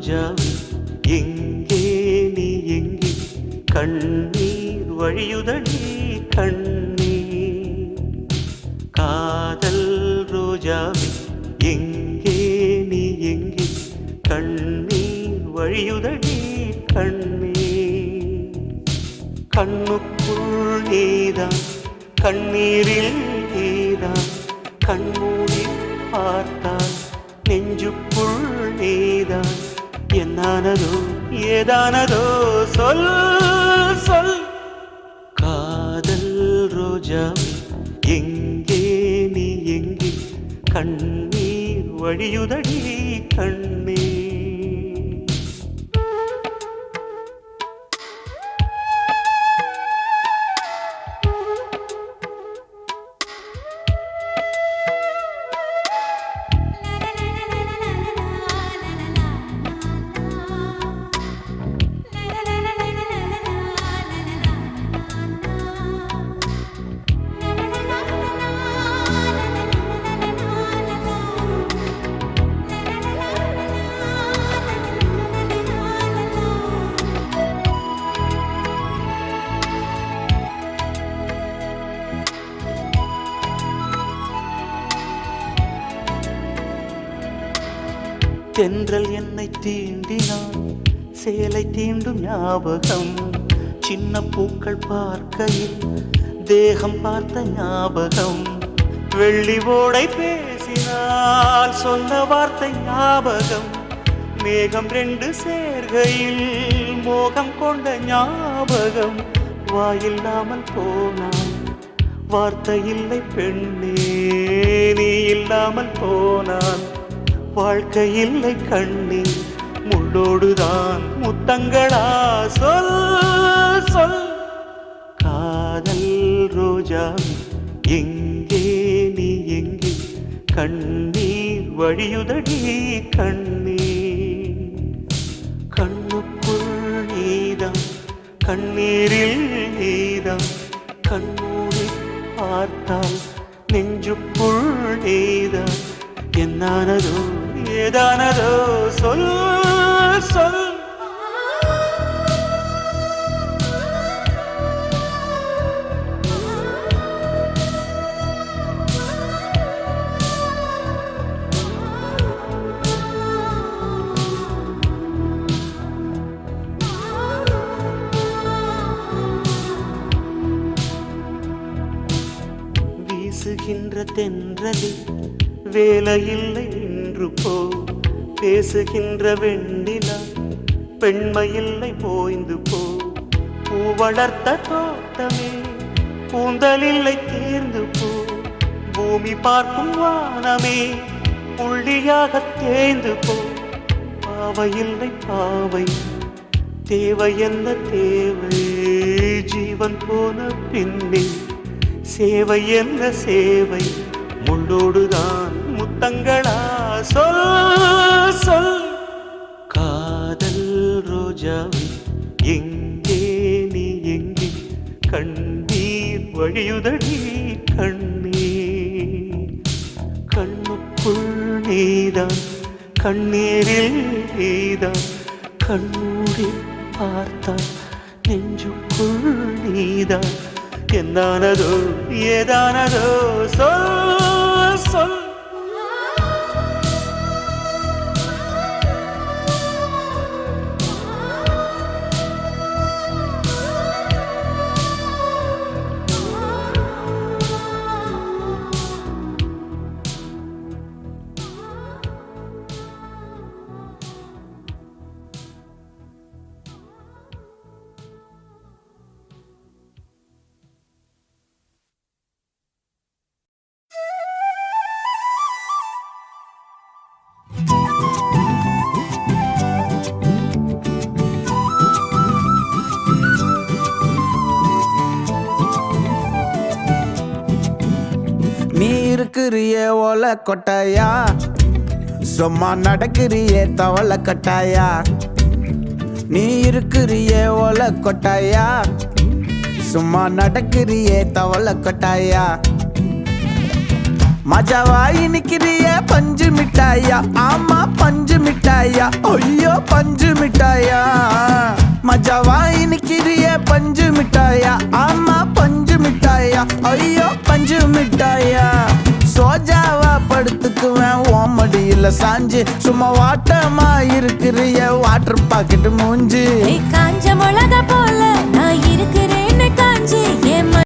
ரோஜாவே எங்கே நீ எங்கே கண்ணீர் வழியுதடி கண்ணீர் காதல் ரோஜாவே எங்கே நீ எங்கே கண்ணீர் வழியுதடி கண்ணீர் கண்ணுக்குள் நீதான் கண்ணீரில் நீதான் கண்மூடி பார்த்தால் நெஞ்சுக்குள் நீதான் என்னானதோ ஏதானதோ சொல் சொல் காதல் ரோஜாவே எங்கே நீ எங்கே கண்ணீர் வழியுதடி கண்ணீர் தென்றல் என்னை தீண்டினான் சேலை தீண்டும் ஞாபகம் சின்ன பூக்கள் பார்க்கையில் தேகம் பார்த்த ஞாபகம் வெள்ளி ஓடை பேசினால் சொன்ன வார்த்தை ஞாபகம் மேகம் ரெண்டு சேர்கையில் மோகம் கொண்ட ஞாபகம் வாயில்லாமல் போனான் வார்த்தை இல்லை பெண்ணே நீ இல்லாமல் போனான் வாழ்க்கை இல்லை கண்ணீர் முள்ளோடுதான் முத்தங்களா சொல் சொல் காதல் ரோஜா எங்கே நீ எங்கே கண்ணீர் வழியுதடி கண்ணீர் கண்ணுக்குள் நீதான் கண்ணீரில் நீதான் கண்ணூரி பார்த்தால் நெஞ்சுக்குள் நீதான் என்னானதோ ஏதானதோ சொல் சொல் வீசுகின்ற தென்றலில் வேலையில்லை இன்று போ பேசுகின்ற வெண்ணிலா பெண்மையில்லை போய்ந்து போ பூ வளர்த்த தோட்டமே கூந்தலில்லை தேர்ந்து போ பூமி பார்க்கும் வானமே புள்ளியாக தேய்ந்து போ பாவையில்லை பாவை தேவை என்ன தேவை ஜீவன் போன பின்னே சேவை என்ன சேவை முள்ளோடுதான் முத்தங்களா சொல் சொல் காதல் ரோஜாவே எங்கே நீ எங்கே கண்ணீர் வழியுதடி கண்ணீர் கண்ணுக்குள் நீதான் கண்ணீரில் நீதான் கண்ணூடி பார்த்தால் நெஞ்சுக்குள் நீதான் என்னானதோ ஏதானதோ சொல் சொல் இருக்கிறியே ஓல கொட்டாயா சும்மா நடக்கிறியே தவள கட்டாயா நீ இருக்கிறியே ஓல கொட்டாயா சும்மா நடக்கிறியே தவள கொட்டாயா மஜாவாய் நிக்கிறிய பஞ்சு மிட்டாயா ஆமா பஞ்சு மிட்டாயா ஐயோ பஞ்சு மிட்டாயா மஜாவாய் நிக்கிறிய பஞ்சு மிட்டாயா ஆமா பஞ்சு மிட்டாயா ஐயோ பஞ்சு மிட்டாயா சோஜாவா படுத்துக்குவேன் ஓமடியில சாஞ்சு சும்மா வாட்டமா இருக்கிறிய வாட்டர் பாக்கெட் மூஞ்சி காஞ்ச மிளகா போல